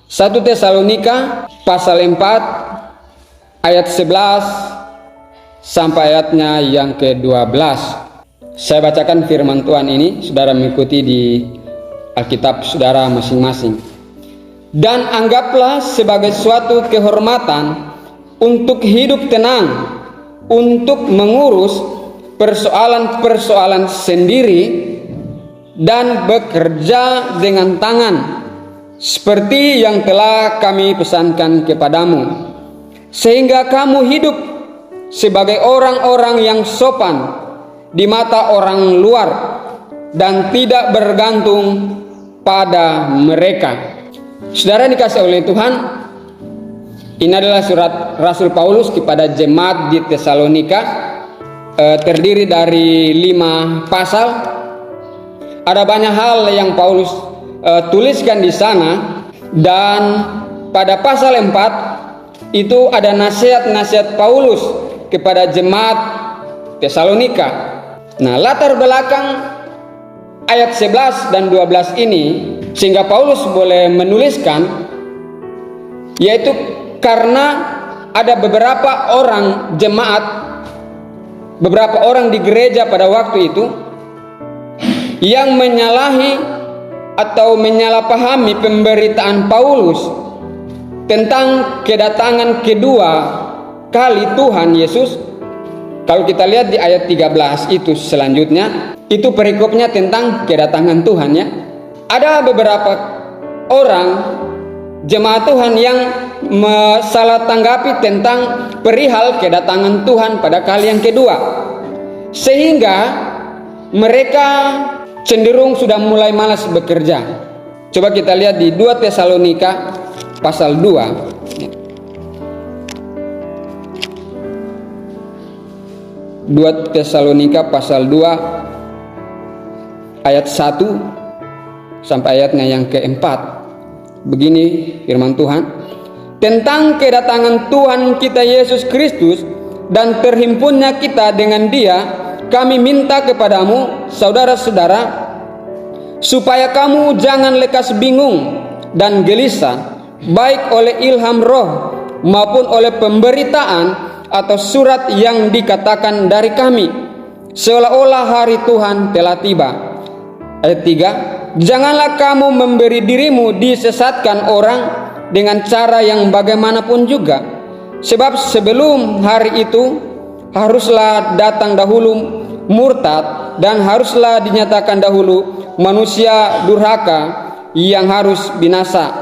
1 Tesalonika pasal 4 ayat 11 sampai ayatnya yang ke-12. Saya bacakan firman Tuhan ini, saudara mengikuti di Alkitab saudara masing-masing. Dan anggaplah sebagai suatu kehormatan untuk hidup tenang, untuk mengurus persoalan-persoalan sendiri dan bekerja dengan tangan, seperti yang telah kami pesankan kepadamu, sehingga kamu hidup sebagai orang-orang yang sopan di mata orang luar dan tidak bergantung pada mereka. Saudara dikasih oleh Tuhan, ini adalah surat Rasul Paulus kepada jemaat di Tesalonika, terdiri dari 5 pasal. Ada banyak hal yang Paulus tuliskan di sana, dan pada pasal 4 itu ada nasihat-nasihat Paulus kepada jemaat Tesalonika. Nah, latar belakang ayat 11 dan 12 ini sehingga Paulus boleh menuliskan, yaitu karena ada beberapa orang jemaat, beberapa orang di gereja pada waktu itu yang menyalahi atau menyalahpahami pemberitaan Paulus tentang kedatangan kedua kali Tuhan Yesus. Kalau kita lihat di ayat 13 itu selanjutnya, itu perikopnya tentang kedatangan Tuhan ya. Ada beberapa orang jemaat Tuhan yang salah tanggapi tentang perihal kedatangan Tuhan pada kali yang kedua, sehingga mereka cenderung sudah mulai malas bekerja. Coba kita lihat di 2 Tesalonika pasal 2. 2 Tesalonika pasal 2 ayat 1 sampai ayatnya yang ke-4. Begini firman Tuhan, tentang kedatangan Tuhan kita Yesus Kristus dan terhimpunnya kita dengan Dia, kami minta kepadamu, saudara-saudara, supaya kamu jangan lekas bingung dan gelisah, baik oleh ilham roh maupun oleh pemberitaan atau surat yang dikatakan dari kami, seolah-olah hari Tuhan telah tiba. Ayat 3, janganlah kamu memberi dirimu disesatkan orang dengan cara yang bagaimanapun juga, sebab sebelum hari itu haruslah datang dahulu murtad, dan haruslah dinyatakan dahulu manusia durhaka yang harus binasa.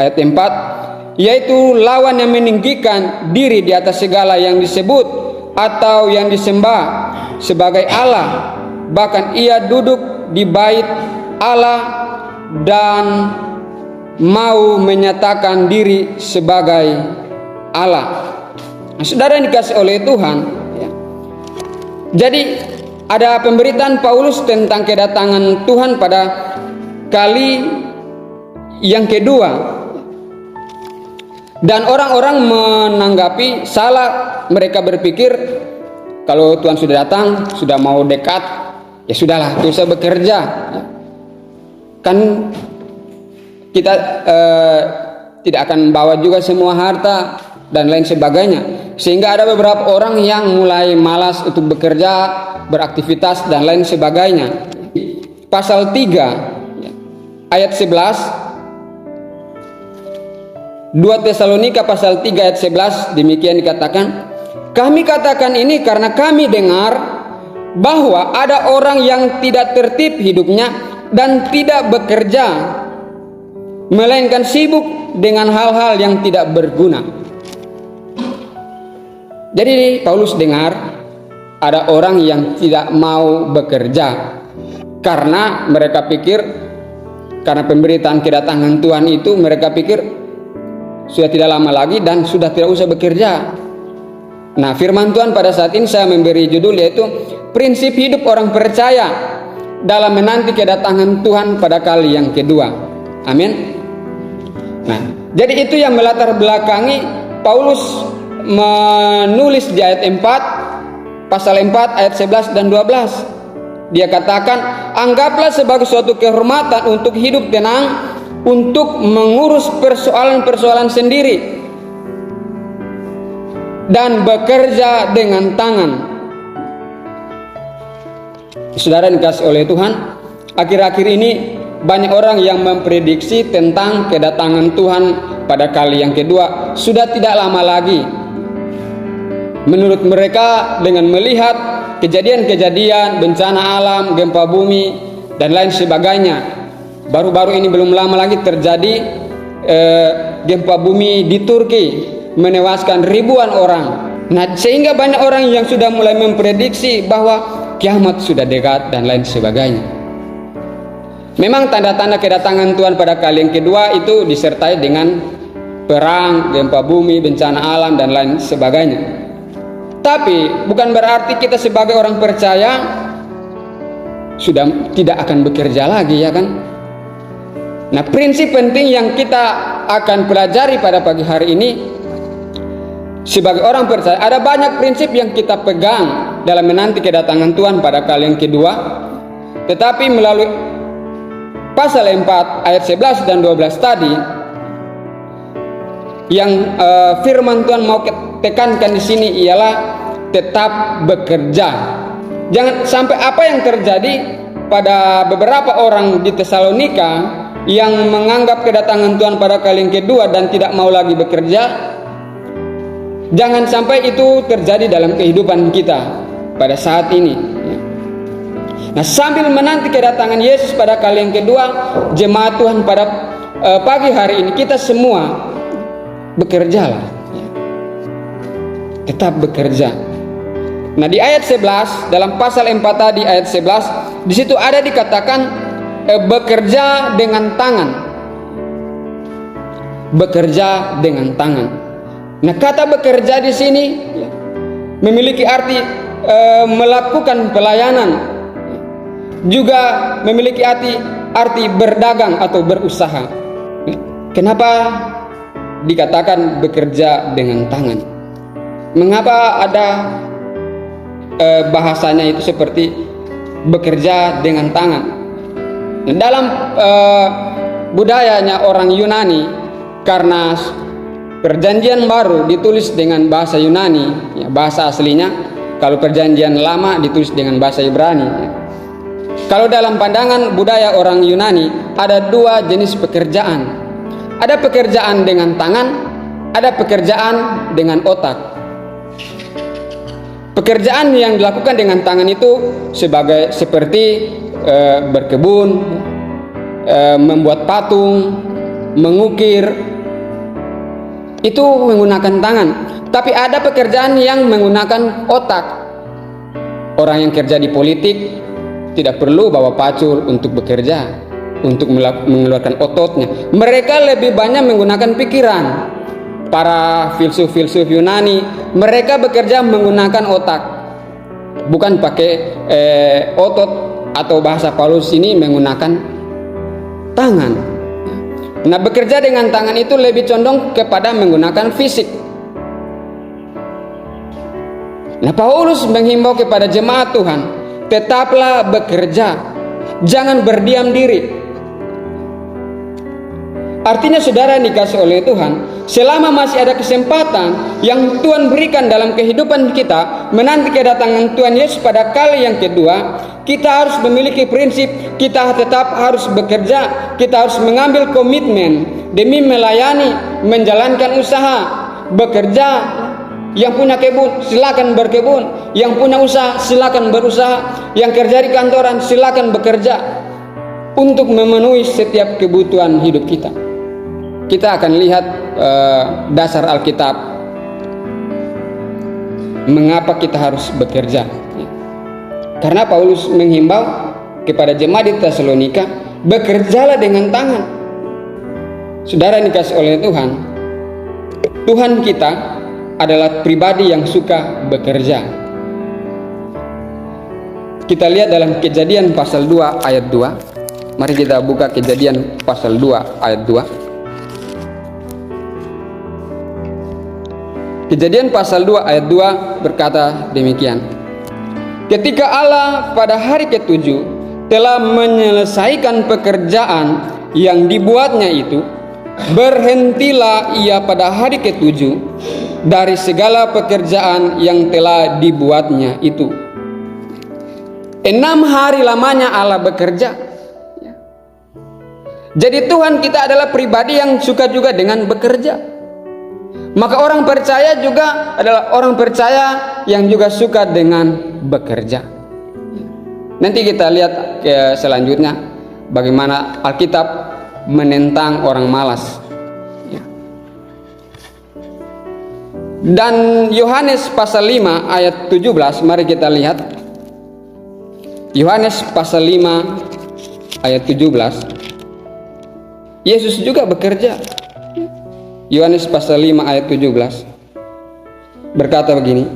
Ayat 4, yaitu lawan yang meninggikan diri di atas segala yang disebut atau yang disembah sebagai Allah, bahkan ia duduk di bait Allah dan mau menyatakan diri sebagai Allah. Nah, saudara yang dikasih oleh Tuhan ya. Jadi ada pemberitaan Paulus tentang kedatangan Tuhan pada kali yang kedua, dan orang-orang menanggapi salah. Mereka berpikir kalau Tuhan sudah datang, sudah mau dekat, ya sudahlah, tidak usah bekerja. Kan kita tidak akan bawa juga semua harta dan lain sebagainya. Sehingga ada beberapa orang yang mulai malas untuk bekerja, beraktivitas dan lain sebagainya. Pasal 3 ayat 11, 2 Tesalonika pasal 3 ayat 11, demikian dikatakan, kami katakan ini karena kami dengar bahwa ada orang yang tidak tertib hidupnya dan tidak bekerja, melainkan sibuk dengan hal-hal yang tidak berguna. Jadi Paulus dengar ada orang yang tidak mau bekerja karena mereka pikir, karena pemberitaan kedatangan Tuhan itu mereka pikir sudah tidak lama lagi dan sudah tidak usah bekerja. Nah, firman Tuhan pada saat ini saya memberi judul yaitu prinsip hidup orang percaya dalam menanti kedatangan Tuhan pada kali yang kedua. Amin. Nah, jadi itu yang melatar belakangi Paulus menulis di ayat 4, pasal 4 ayat 11 dan 12. Dia katakan, anggaplah sebagai suatu kehormatan untuk hidup tenang, untuk mengurus persoalan-persoalan sendiri dan bekerja dengan tangan. Saudara dikasih oleh Tuhan, akhir-akhir ini banyak orang yang memprediksi tentang kedatangan Tuhan pada kali yang kedua sudah tidak lama lagi. Menurut mereka, dengan melihat kejadian-kejadian bencana alam, gempa bumi, dan lain sebagainya, baru-baru ini belum lama lagi terjadi gempa bumi di Turki, menewaskan ribuan orang. Nah, sehingga banyak orang yang sudah mulai memprediksi bahwa kiamat sudah dekat dan lain sebagainya. Memang tanda-tanda kedatangan Tuhan pada kali yang kedua itu disertai dengan perang, gempa bumi, bencana alam, dan lain sebagainya. Tapi bukan berarti kita sebagai orang percaya sudah tidak akan bekerja lagi, ya kan? Nah, prinsip penting yang kita akan pelajari pada pagi hari ini, sebagai orang percaya ada banyak prinsip yang kita pegang dalam menanti kedatangan Tuhan pada kali yang kedua. Tetapi melalui pasal 4 ayat 11 dan 12 tadi, yang firman Tuhan mau tekankan di sini ialah tetap bekerja. Jangan sampai apa yang terjadi pada beberapa orang di Tesalonika yang menganggap kedatangan Tuhan pada kali yang kedua dan tidak mau lagi bekerja, jangan sampai itu terjadi dalam kehidupan kita pada saat ini. Nah, sambil menanti kedatangan Yesus pada kali yang kedua, jemaat Tuhan pada pagi hari ini kita semua bekerjalah, tetap bekerja. Nah, di ayat 11 dalam pasal 4 tadi ayat 11, di situ ada dikatakan bekerja dengan tangan. Bekerja dengan tangan. Nah, kata bekerja di sini memiliki arti melakukan pelayanan, juga memiliki arti berdagang atau berusaha. Kenapa dikatakan bekerja dengan tangan? Mengapa ada bahasanya itu seperti bekerja dengan tangan? Dalam budayanya orang Yunani, karena perjanjian baru ditulis dengan bahasa Yunani, ya, bahasa aslinya. Kalau perjanjian lama ditulis dengan bahasa Ibrani, ya. Kalau dalam pandangan budaya orang Yunani ada dua jenis pekerjaan. Ada pekerjaan dengan tangan, ada pekerjaan dengan otak. Pekerjaan yang dilakukan dengan tangan itu seperti berkebun, membuat patung, mengukir, itu menggunakan tangan. Tapi ada pekerjaan yang menggunakan otak. Orang yang kerja di politik tidak perlu bawa pacul untuk bekerja, untuk mengeluarkan ototnya. Mereka lebih banyak menggunakan pikiran. Para filsuf-filsuf Yunani, mereka bekerja menggunakan otak, bukan pakai otot, atau bahasa Paulus ini menggunakan tangan. Nah, bekerja dengan tangan itu lebih condong kepada menggunakan fisik. Nah, Paulus menghimbau kepada jemaat Tuhan, tetaplah bekerja, jangan berdiam diri. Artinya saudara dikasih oleh Tuhan, selama masih ada kesempatan yang Tuhan berikan dalam kehidupan kita menanti kedatangan Tuhan Yesus pada kali yang kedua, kita harus memiliki prinsip, kita tetap harus bekerja, kita harus mengambil komitmen demi melayani, menjalankan usaha, bekerja. Yang punya kebun silakan berkebun, yang punya usaha silakan berusaha, yang kerja di kantoran silakan bekerja untuk memenuhi setiap kebutuhan hidup kita. Kita akan lihat dasar Alkitab mengapa kita harus bekerja. Karena Paulus menghimbau kepada jemaat di Tesalonika, bekerjalah dengan tangan. Saudara dikasih oleh Tuhan, Tuhan kita adalah pribadi yang suka bekerja. Kita lihat dalam Kejadian pasal 2 ayat 2. Mari kita buka Kejadian pasal 2 ayat 2. Kejadian pasal 2 ayat 2 berkata demikian. Ketika Allah pada hari ke-7 telah menyelesaikan pekerjaan yang dibuatnya itu, berhentilah ia pada hari ketujuh dari segala pekerjaan yang telah dibuatnya itu. 6 hari lamanya Allah bekerja. Jadi Tuhan kita adalah pribadi yang suka juga dengan bekerja. Maka orang percaya juga adalah orang percaya yang juga suka dengan bekerja. Nanti kita lihat ke selanjutnya bagaimana Alkitab menentang orang malas. Dan Yohanes pasal 5 ayat 17, mari kita lihat. Yohanes pasal 5 ayat 17. Yesus juga bekerja. Yohanes pasal 5 ayat 17 berkata begini,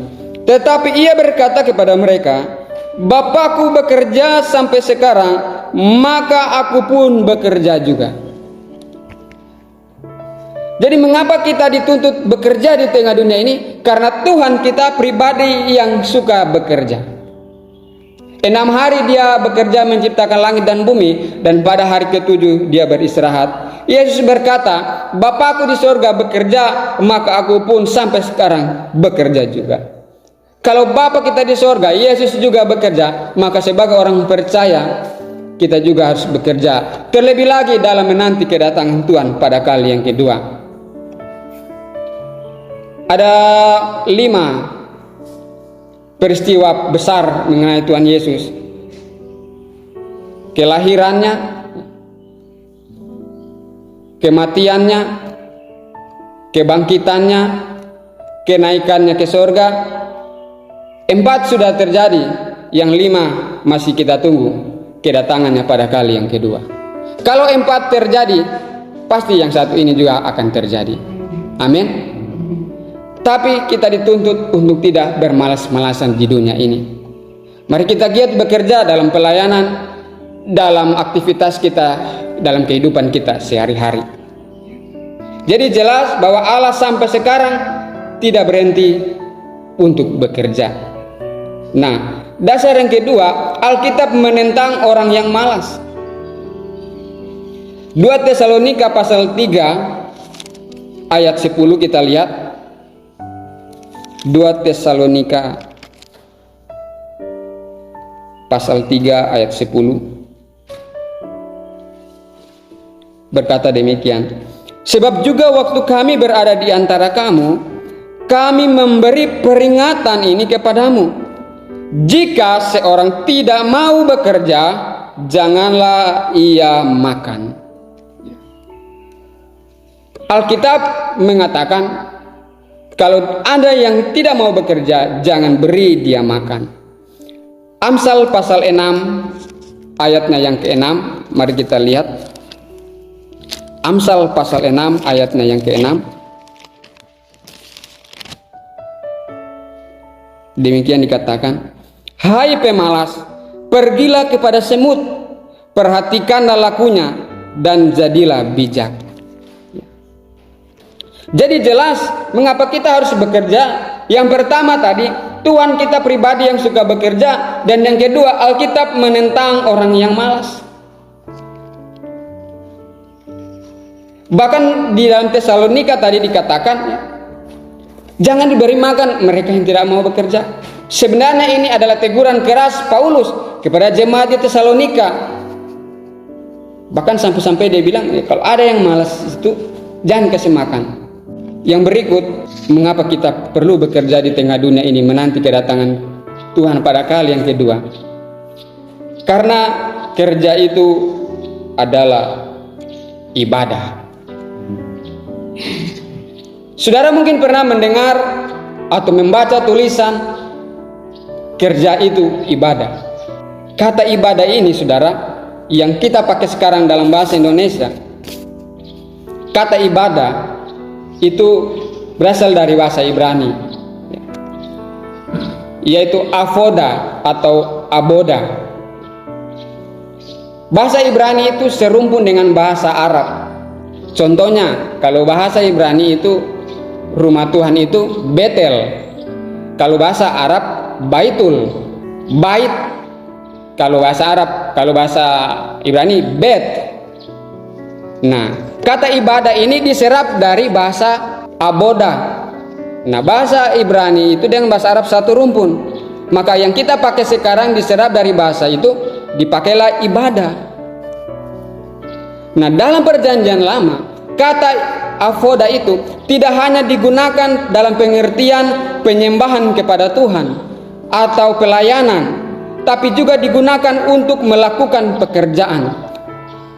tetapi ia berkata kepada mereka, Bapakku bekerja sampai sekarang, maka aku pun bekerja juga. Jadi mengapa kita dituntut bekerja di tengah dunia ini? Karena Tuhan kita pribadi yang suka bekerja. 6 hari dia bekerja menciptakan langit dan bumi, dan pada hari ke-7 dia beristirahat. Yesus berkata, Bapakku di surga bekerja, maka aku pun sampai sekarang bekerja juga. Kalau Bapa kita di surga, Yesus juga bekerja, maka sebagai orang percaya kita juga harus bekerja. Terlebih lagi dalam menanti kedatangan Tuhan pada kali yang kedua. Ada 5 peristiwa besar mengenai Tuhan Yesus. Kelahirannya, kematiannya, kebangkitannya, kenaikannya ke surga. 4 sudah terjadi, yang 5 masih kita tunggu kedatangannya pada kali yang kedua. Kalau 4 terjadi, pasti yang satu ini juga akan terjadi. Amin. Tapi kita dituntut untuk tidak bermalas-malasan di dunia ini. Mari kita giat bekerja dalam pelayanan, dalam aktivitas kita, dalam kehidupan kita sehari-hari. Jadi jelas bahwa Allah sampai sekarang tidak berhenti untuk bekerja. Nah, dasar yang kedua, Alkitab menentang orang yang malas. 2 Tesalonika pasal 3 ayat 10 kita lihat. 2 Tesalonika pasal 3 ayat 10 berkata demikian, sebab juga waktu kami berada di antara kamu, kami memberi peringatan ini kepadamu, jika seorang tidak mau bekerja, janganlah ia makan. Alkitab mengatakan, kalau ada yang tidak mau bekerja, jangan beri dia makan. Amsal pasal 6 ayatnya yang ke-6, mari kita lihat. Amsal pasal 6 ayatnya yang ke-6. Demikian dikatakan, hai pemalas, pergilah kepada semut, perhatikanlah lakunya, dan jadilah bijak. Jadi jelas mengapa kita harus bekerja. Yang pertama tadi, Tuhan kita pribadi yang suka bekerja, dan yang kedua, Alkitab menentang orang yang malas. Bahkan di dalam Tesalonika tadi dikatakan, jangan diberi makan mereka yang tidak mau bekerja. Sebenarnya ini adalah teguran keras Paulus kepada jemaat di Tesalonika. Bahkan sampai-sampai dia bilang, kalau ada yang malas itu jangan kasih makan. Yang berikut, mengapa kita perlu bekerja di tengah dunia ini menanti kedatangan Tuhan pada kali yang kedua? Karena kerja itu adalah ibadah. Saudara mungkin pernah mendengar atau membaca tulisan kerja itu ibadah. Kata ibadah ini, saudara, yang kita pakai sekarang dalam bahasa Indonesia, kata ibadah itu berasal dari bahasa Ibrani, yaitu avoda atau aboda. Bahasa Ibrani itu serumpun dengan bahasa Arab. Contohnya, kalau bahasa Ibrani itu rumah Tuhan itu Betel. Kalau bahasa Arab Baitul, Bait. Kalau bahasa Ibrani Bet. Nah, kata ibadah ini diserap dari bahasa aboda. Nah, bahasa Ibrani itu dengan bahasa Arab satu rumpun. Maka yang kita pakai sekarang diserap dari bahasa itu, dipakailah ibadah. Nah, dalam perjanjian lama, kata avoda itu tidak hanya digunakan dalam pengertian penyembahan kepada Tuhan atau pelayanan, tapi juga digunakan untuk melakukan pekerjaan.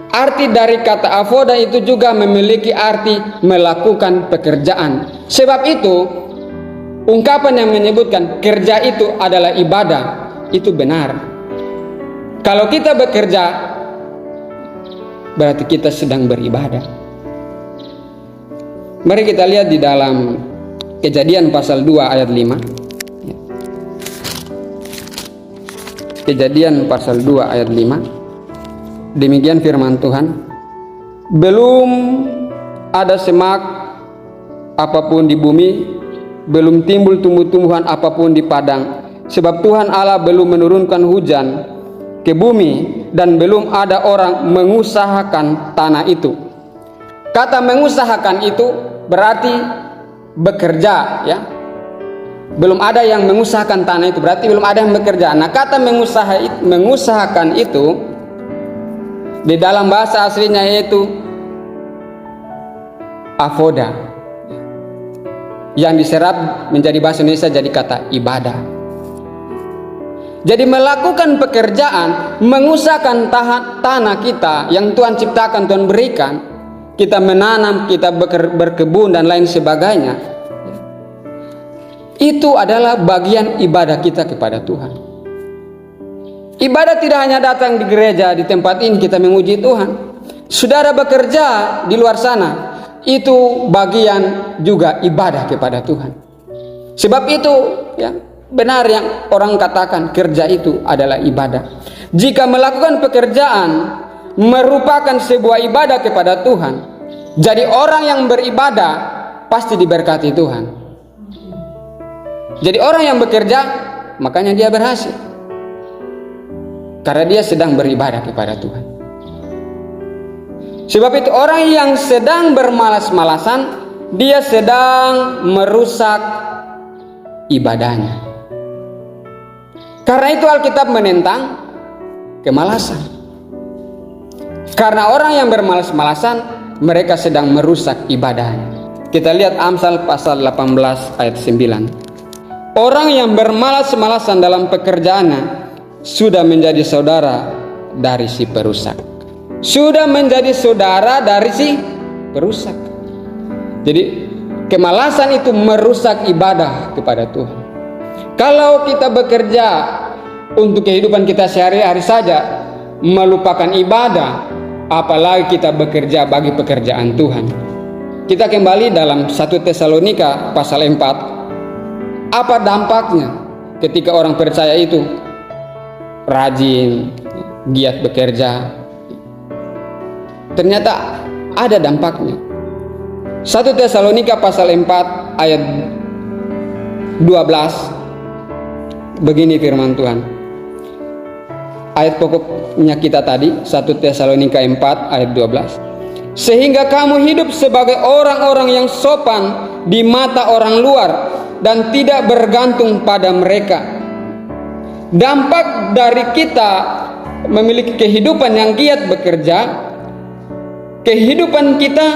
Arti dari kata avoda itu juga memiliki arti melakukan pekerjaan. Sebab itu, ungkapan yang menyebutkan kerja itu adalah ibadah, itu benar. Kalau kita bekerja, berarti kita sedang beribadah. Mari kita lihat di dalam Kejadian pasal 2 ayat 5. Kejadian pasal 2 ayat 5. Demikian firman Tuhan. Belum ada semak apapun di bumi, belum timbul tumbuh-tumbuhan apapun di padang, sebab Tuhan Allah belum menurunkan hujan ke bumi, dan belum ada orang mengusahakan tanah itu. Kata mengusahakan itu berarti bekerja, ya. Belum ada yang mengusahakan tanah itu, berarti belum ada yang bekerja. Nah, kata mengusahakan itu di dalam bahasa aslinya yaitu avoda, yang diserap menjadi bahasa Indonesia jadi kata ibadah. Jadi melakukan pekerjaan, mengusahakan tanah kita yang Tuhan ciptakan, Tuhan berikan, kita menanam, kita berkebun dan lain sebagainya, itu adalah bagian ibadah kita kepada Tuhan. Ibadah tidak hanya datang di gereja, di tempat ini kita memuji Tuhan. Saudara bekerja di luar sana, itu bagian juga ibadah kepada Tuhan. Sebab itu, ya, benar yang orang katakan kerja itu adalah ibadah. Jika melakukan pekerjaan merupakan sebuah ibadah kepada Tuhan, jadi orang yang beribadah pasti diberkati Tuhan. Jadi orang yang bekerja, makanya dia berhasil, karena dia sedang beribadah kepada Tuhan. Sebab itu orang yang sedang bermalas-malasan, dia sedang merusak ibadahnya. Karena itu Alkitab menentang kemalasan. Karena orang yang bermalas-malasan, mereka sedang merusak ibadahnya. Kita lihat Amsal pasal 18 ayat 9. Orang yang bermalas-malasan dalam pekerjaannya sudah menjadi saudara dari si perusak. Sudah menjadi saudara dari si perusak. Jadi kemalasan itu merusak ibadah kepada Tuhan. Kalau kita bekerja untuk kehidupan kita sehari-hari saja, melupakan ibadah, apalagi kita bekerja bagi pekerjaan Tuhan. Kita kembali dalam 1 Tesalonika pasal 4. Apa dampaknya ketika orang percaya itu rajin, giat bekerja? Ternyata ada dampaknya. 1 Tesalonika pasal 4 ayat 12. Begini firman Tuhan. Ayat pokoknya kita tadi, 1 Tesalonika 4 ayat 12. Sehingga kamu hidup sebagai orang-orang yang sopan di mata orang luar dan tidak bergantung pada mereka. Dampak dari kita memiliki kehidupan yang giat bekerja, kehidupan kita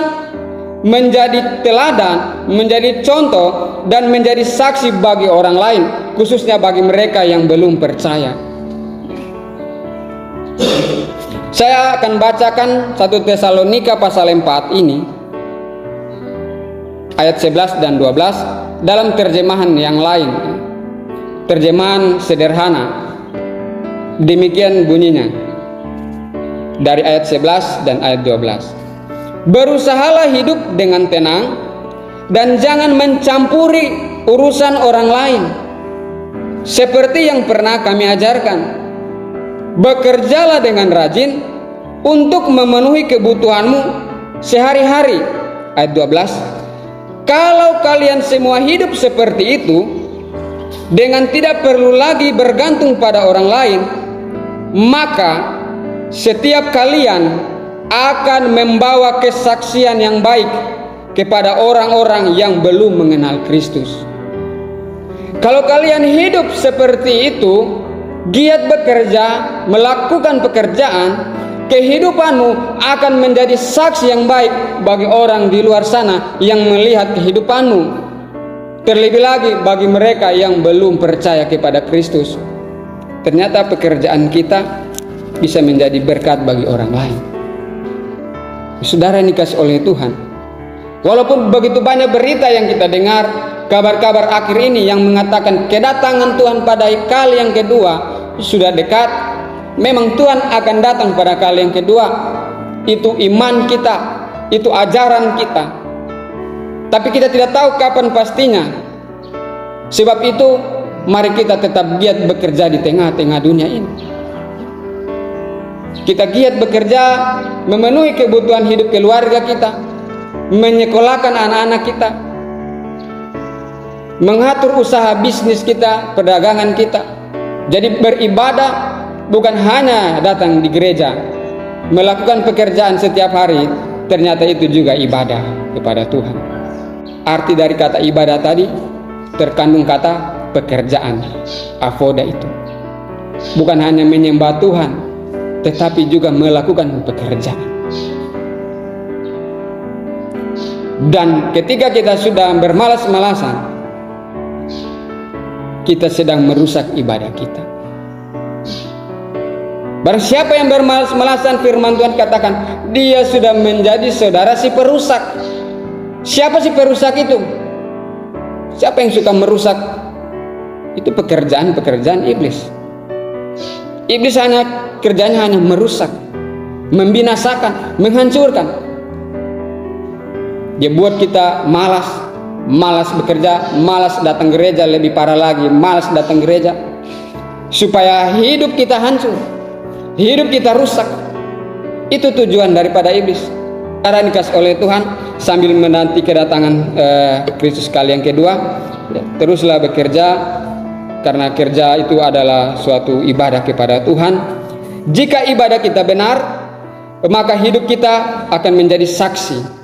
menjadi teladan, menjadi contoh, dan menjadi saksi bagi orang lain, khususnya bagi mereka yang belum percaya. Saya akan bacakan 1 Tesalonika pasal 4 ini, ayat 11 dan 12 dalam terjemahan yang lain, terjemahan sederhana. Demikian bunyinya dari ayat 11 dan ayat 12. Berusahalah hidup dengan tenang dan jangan mencampuri urusan orang lain, seperti yang pernah kami ajarkan. Bekerjalah dengan rajin untuk memenuhi kebutuhanmu sehari-hari. Ayat 12. Kalau kalian semua hidup seperti itu, dengan tidak perlu lagi bergantung pada orang lain, maka setiap kalian akan membawa kesaksian yang baik kepada orang-orang yang belum mengenal Kristus. Kalau kalian hidup seperti itu, giat bekerja, melakukan pekerjaan, kehidupanmu akan menjadi saksi yang baik bagi orang di luar sana yang melihat kehidupanmu. Terlebih lagi bagi mereka yang belum percaya kepada Kristus. Ternyata pekerjaan kita bisa menjadi berkat bagi orang lain. Saudara yang dikasihi oleh Tuhan, walaupun begitu banyak berita yang kita dengar, kabar-kabar akhir ini yang mengatakan kedatangan Tuhan pada kali yang kedua sudah dekat. Memang Tuhan akan datang pada kali yang kedua. Itu iman kita, itu ajaran kita. Tapi kita tidak tahu kapan pastinya. Sebab itu, mari kita tetap giat bekerja di tengah-tengah dunia ini. Kita giat bekerja, memenuhi kebutuhan hidup keluarga kita, menyekolahkan anak-anak kita, mengatur usaha bisnis kita, perdagangan kita. Jadi beribadah bukan hanya datang di gereja, melakukan pekerjaan setiap hari, ternyata itu juga ibadah kepada Tuhan. Arti dari kata ibadah tadi terkandung kata pekerjaan, avoda itu. Bukan hanya menyembah Tuhan, tetapi juga melakukan pekerjaan. Dan ketika kita sudah bermalas-malasan, kita sedang merusak ibadah kita. Barang siapa yang bermalas-malasan, firman Tuhan katakan, dia sudah menjadi saudara si perusak. Siapa si perusak itu? Siapa yang suka merusak? Itu pekerjaan-pekerjaan iblis. Iblis kerjanya hanya merusak, membinasakan, menghancurkan. Dia buat kita malas bekerja, malas datang gereja, lebih parah lagi, malas datang gereja, supaya hidup kita hancur, hidup kita rusak. Itu tujuan daripada iblis. Cara dikasih oleh Tuhan sambil menanti kedatangan Kristus kali yang kedua, teruslah bekerja, karena kerja itu adalah suatu ibadah kepada Tuhan. Jika ibadah kita benar, maka hidup kita akan menjadi saksi